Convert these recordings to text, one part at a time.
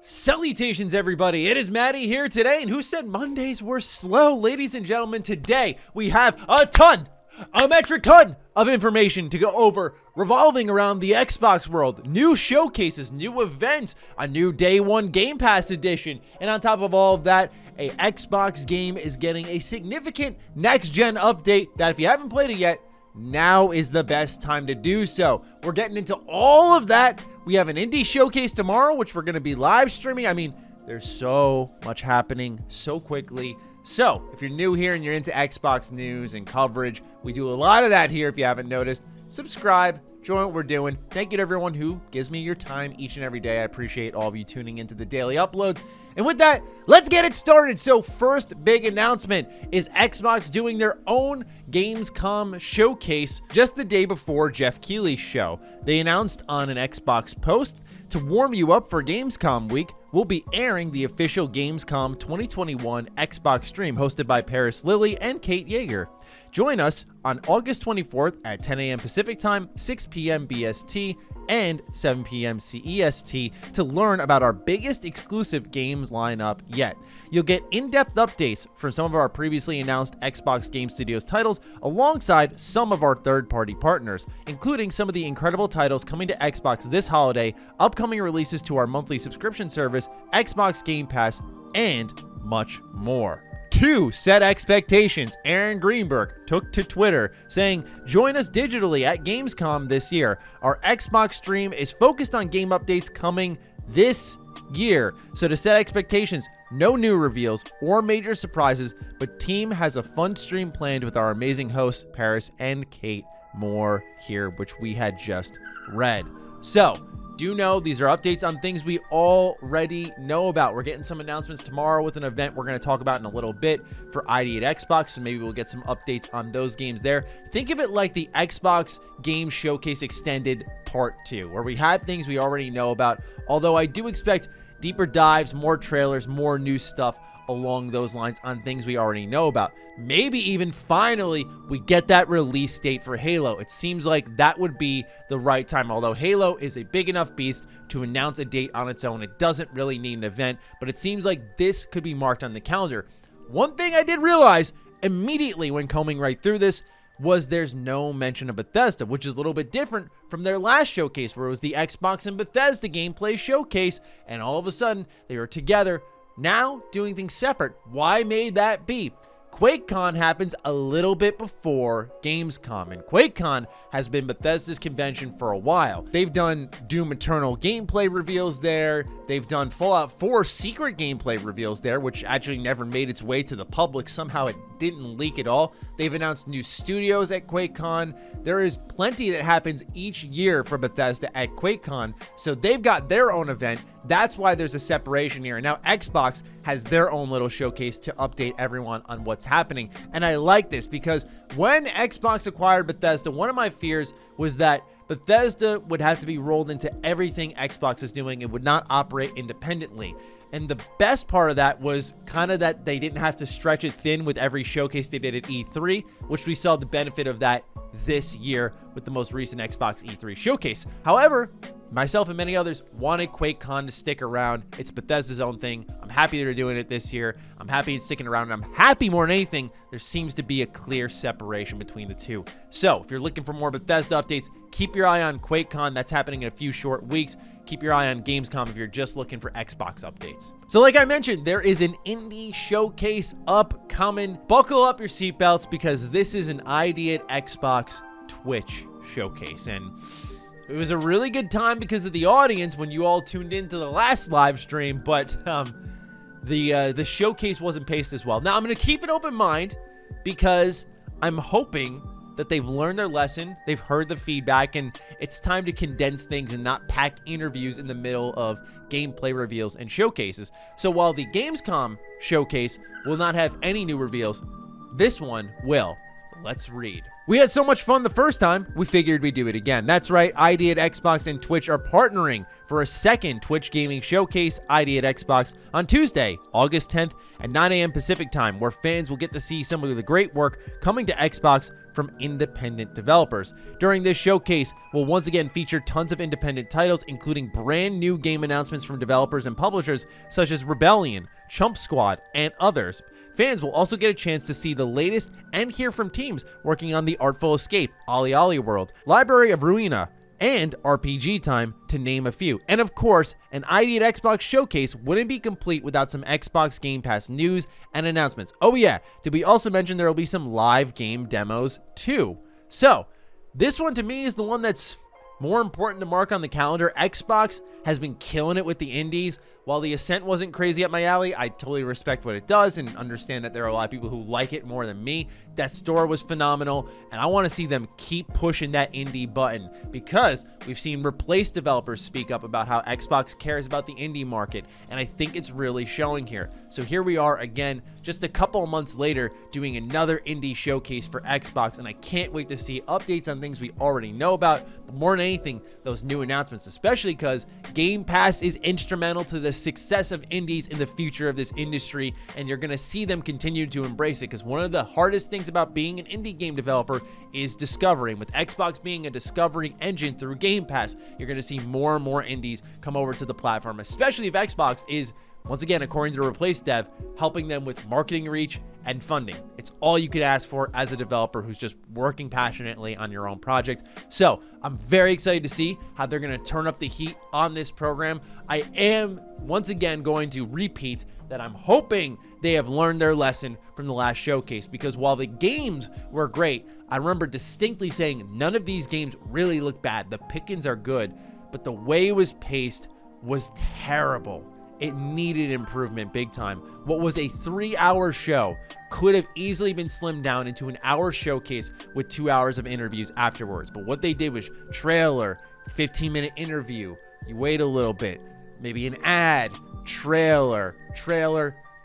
Salutations, everybody. It is Matty here today, and who said Mondays were slow? Ladies and gentlemen, today we have a metric ton of information to go over revolving around the Xbox world. New showcases, new events, a new Day 1 Game Pass edition, and on top of all of that, a Xbox game is getting a significant next-gen update that if you haven't played it yet, now is the best time to do so. We're getting into all of that. We have an indie showcase tomorrow, which we're going to be live streaming. I mean, there's so much happening so quickly. So if you're new here and you're into Xbox news and coverage, we do a lot of that here if you haven't noticed. Subscribe, join what we're doing. Thank you to everyone who gives me your time each and every day. I appreciate all of you tuning into the daily uploads. And with that, let's get it started. So first big announcement is Xbox doing their own Gamescom showcase just the day before Jeff Keighley's show. They announced on an Xbox post, to warm you up for Gamescom week, we'll be airing the official Gamescom 2021 Xbox stream hosted by Paris Lilly and Kate Yeager. Join us on August 24th at 10 a.m. Pacific Time, 6 p.m. BST, and 7 p.m. CEST to learn about our biggest exclusive games lineup yet. You'll get in-depth updates from some of our previously announced Xbox Game Studios titles alongside some of our third-party partners, including some of the incredible titles coming to Xbox this holiday, upcoming releases to our monthly subscription service, Xbox Game Pass, and much more. To set expectations, Aaron Greenberg took to Twitter saying, "Join us digitally at Gamescom this year. Our Xbox stream is focused on game updates coming this year. So to set expectations, no new reveals or major surprises, but team has a fun stream planned with our amazing hosts, Paris and Kate." More here, which we had just read. So do know these are updates on things we already know about. We're getting some announcements tomorrow with an event we're going to talk about in a little bit for ID at Xbox, so maybe we'll get some updates on those games there. Think of it like the Xbox Game Showcase Extended Part 2, where we have things we already know about, although I do expect deeper dives, more trailers, more new stuff along those lines on things we already know about. Maybe even finally we get that release date for Halo. It seems like that would be the right time, although Halo is a big enough beast to announce a date on its own. It doesn't really need an event, but it seems like this could be marked on the calendar. One thing I did realize immediately when combing right through this was there's no mention of Bethesda, which is a little bit different from their last showcase where it was the Xbox and Bethesda gameplay showcase, and all of a sudden they were together. Now, doing things separate. Why may that be? QuakeCon happens a little bit before Gamescom, and QuakeCon has been Bethesda's convention for a while. They've done Doom Eternal gameplay reveals there. They've done Fallout 4 secret gameplay reveals there, which actually never made its way to the public. Somehow it didn't leak at all. They've announced new studios at QuakeCon. There is plenty that happens each year for Bethesda at QuakeCon, so they've got their own event. That's why there's a separation here. And now Xbox has their own little showcase to update everyone on what's happening. And I like this because when Xbox acquired Bethesda, one of my fears was that Bethesda would have to be rolled into everything Xbox is doing and would not operate independently. And the best part of that was kind of that they didn't have to stretch it thin with every showcase they did at E3, which we saw the benefit of that this year with the most recent Xbox E3 showcase. However, myself and many others wanted QuakeCon to stick around. It's Bethesda's own thing. I'm happy they're doing it this year. I'm happy it's sticking around, and I'm happy more than anything there seems to be a clear separation between the two. So if you're looking for more Bethesda updates, keep your eye on QuakeCon. That's happening in a few short weeks. Keep your eye on Gamescom if you're just looking for Xbox updates. So like I mentioned, there is an indie showcase upcoming. Buckle up your seatbelts because this is an ID at Xbox Twitch showcase, and it was a really good time because of the audience when you all tuned into the last live stream, but the showcase wasn't paced as well. Now, I'm going to keep an open mind because I'm hoping that they've learned their lesson, they've heard the feedback, and it's time to condense things and not pack interviews in the middle of gameplay reveals and showcases. So while the Gamescom showcase will not have any new reveals, this one will. Let's read. We had so much fun the first time, we figured we'd do it again. That's right, ID at Xbox and Twitch are partnering for a second Twitch gaming showcase, ID at Xbox, on Tuesday, August 10th at 9 a.m. Pacific Time, where fans will get to see some of the great work coming to Xbox from independent developers. During this showcase, we'll once again feature tons of independent titles, including brand new game announcements from developers and publishers such as Rebellion, Chump Squad, and others. Fans will also get a chance to see the latest and hear from teams working on the Artful Escape, Ollie Ollie World, Library of Ruina, and RPG Time, to name a few. And of course, an ID at Xbox showcase wouldn't be complete without some Xbox Game Pass news and announcements. Oh yeah, did we also mention there will be some live game demos too? So, this one to me is the one that's more important to mark on the calendar. Xbox has been killing it with the indies. While the Ascent wasn't crazy up my alley, I totally respect what it does and understand that there are a lot of people who like it more than me. Death's Door was phenomenal, and I want to see them keep pushing that indie button, because we've seen replace developers speak up about how Xbox cares about the indie market, and I think it's really showing here. So here we are again, just a couple of months later, doing another indie showcase for Xbox, and I can't wait to see updates on things we already know about, but more than anything, those new announcements, especially because Game Pass is instrumental to the success of indies in the future of this industry, and you're going to see them continue to embrace it, because one of the hardest things about being an indie game developer is discovering. With Xbox being a discovery engine through Game Pass, you're going to see more and more indies come over to the platform, especially if Xbox is, once again, according to the Replace dev, helping them with marketing reach and funding. It's all you could ask for as a developer who's just working passionately on your own project. So I'm very excited to see how they're going to turn up the heat on this program. I am once again going to repeat that I'm hoping they have learned their lesson from the last showcase, because while the games were great, I remember distinctly saying none of these games really look bad. The pickings are good, but the way it was paced was terrible. It needed improvement big time. What was a 3-hour show could have easily been slimmed down into an hour showcase with 2 hours of interviews afterwards. But what they did was trailer, 15-minute interview, you wait a little bit, maybe an ad, trailer,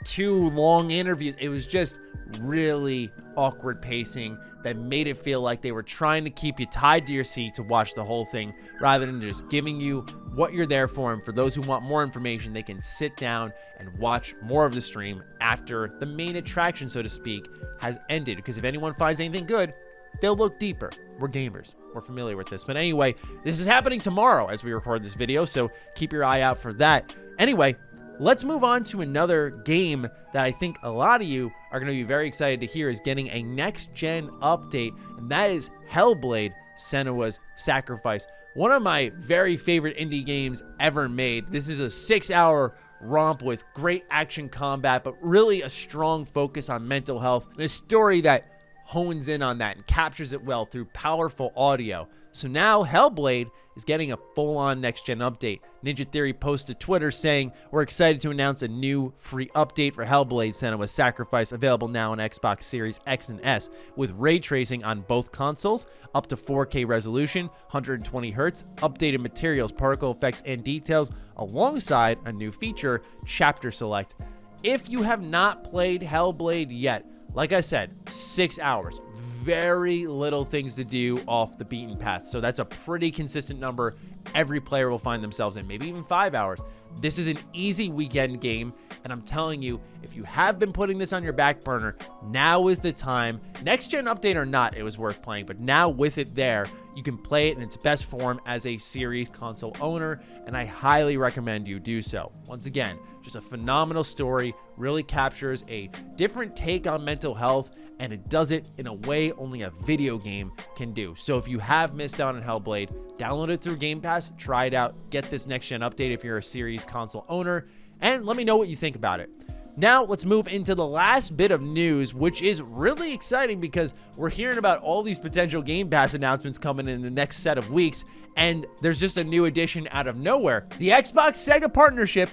2 long interviews. It was just really awkward pacing that made it feel like they were trying to keep you tied to your seat to watch the whole thing, rather than just giving you what you're there for. And for those who want more information, they can sit down and watch more of the stream after the main attraction, so to speak, has ended. Because if anyone finds anything good, they'll look deeper. We're gamers. We're familiar with this. But anyway, this is happening tomorrow as we record this video, so keep your eye out for that. Anyway, let's move on to another game that I think a lot of you are going to be very excited to hear is getting a next-gen update, and that is Hellblade: Senua's Sacrifice. One of my very favorite indie games ever made. This is a 6-hour romp with great action combat, but really a strong focus on mental health, and a story that hones in on that and captures it well through powerful audio. So now Hellblade is getting a full-on next-gen update. Ninja Theory posted to Twitter saying, "We're excited to announce a new free update for Hellblade: Senua's Sacrifice, available now on Xbox Series X and S, with ray tracing on both consoles, up to 4K resolution, 120 Hz, updated materials, particle effects, and details, alongside a new feature, Chapter Select." If you have not played Hellblade yet, like I said, 6 hours, very little things to do off the beaten path. So that's a pretty consistent number every player will find themselves in, maybe even 5 hours. This is an easy weekend game, and I'm telling you, if you have been putting this on your back burner, now is the time. Next gen update or not, it was worth playing, but now with it there, you can play it in its best form as a series console owner, and I highly recommend you do so. Once again, just a phenomenal story, really captures a different take on mental health, and it does it in a way only a video game can do. So if you have missed out on Hellblade, download it through Game Pass, try it out, get this next-gen update if you're a series console owner, and let me know what you think about it. Now, let's move into the last bit of news, which is really exciting because we're hearing about all these potential Game Pass announcements coming in the next set of weeks, and there's just a new addition out of nowhere. The Xbox-Sega partnership,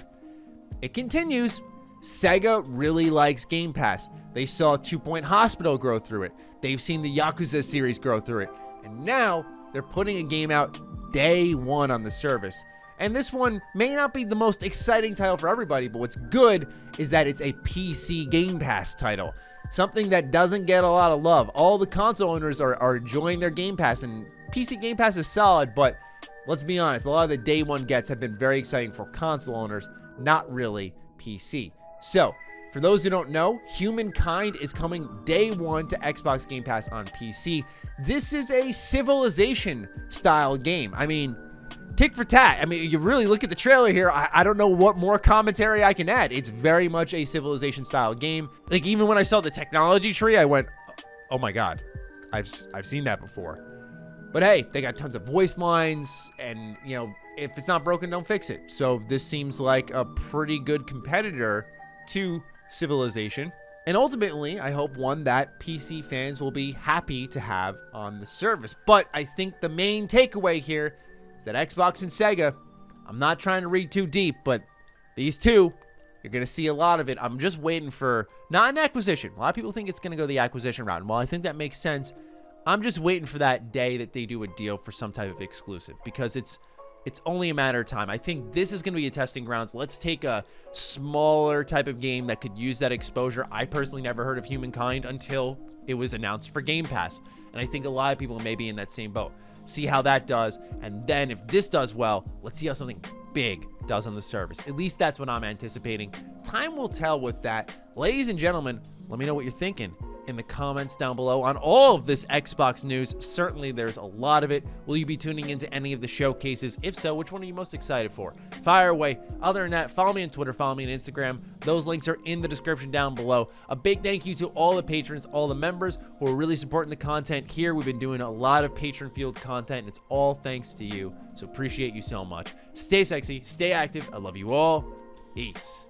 it continues. Sega really likes Game Pass. They saw Two Point Hospital grow through it. They've seen the Yakuza series grow through it. And now they're putting a game out day one on the service. And this one may not be the most exciting title for everybody, but what's good is that it's a PC Game Pass title. Something that doesn't get a lot of love. All the console owners are enjoying their Game Pass, and PC Game Pass is solid, but let's be honest, a lot of the day one gets have been very exciting for console owners, not really PC. So, For those who don't know, Humankind is coming day one to Xbox Game Pass on PC. This is a Civilization style game. I mean, tick for tat. I mean, you really look at the trailer here. I don't know what more commentary I can add. It's very much a Civilization style game. Like, even when I saw the technology tree, I went, oh my God, I've seen that before. But hey, they got tons of voice lines, and you know, if it's not broken, don't fix it. So this seems like a pretty good competitor to Civilization. And ultimately, I hope one that PC fans will be happy to have on the service. But I think the main takeaway here is that Xbox and Sega, I'm not trying to read too deep, but these two, you're going to see a lot of it. I'm just waiting for, not an acquisition. A lot of people think it's going to go the acquisition route. And while I think that makes sense, I'm just waiting for that day that they do a deal for some type of exclusive, because it's only a matter of time. I think this is going to be a testing grounds. Let's take a smaller type of game that could use that exposure. I personally never heard of Humankind until it was announced for Game Pass. And I think a lot of people may be in that same boat. See how that does. And then if this does well, let's see how something big does on the service. At least that's what I'm anticipating. Time will tell with that. Ladies and gentlemen, let me know what you're thinking in the comments down below on all of this Xbox news. Certainly there's a lot of it. Will you be tuning into any of the showcases? If so, which one are you most excited for? Fire away. Other than that, follow me on Twitter, follow me on Instagram. Those links are in the description down below. A big thank you to all the patrons, all the members who are really supporting the content here. We've been doing a lot of patron field content, and it's all thanks to you. So appreciate you so much. Stay sexy, stay active. I love you all. Peace.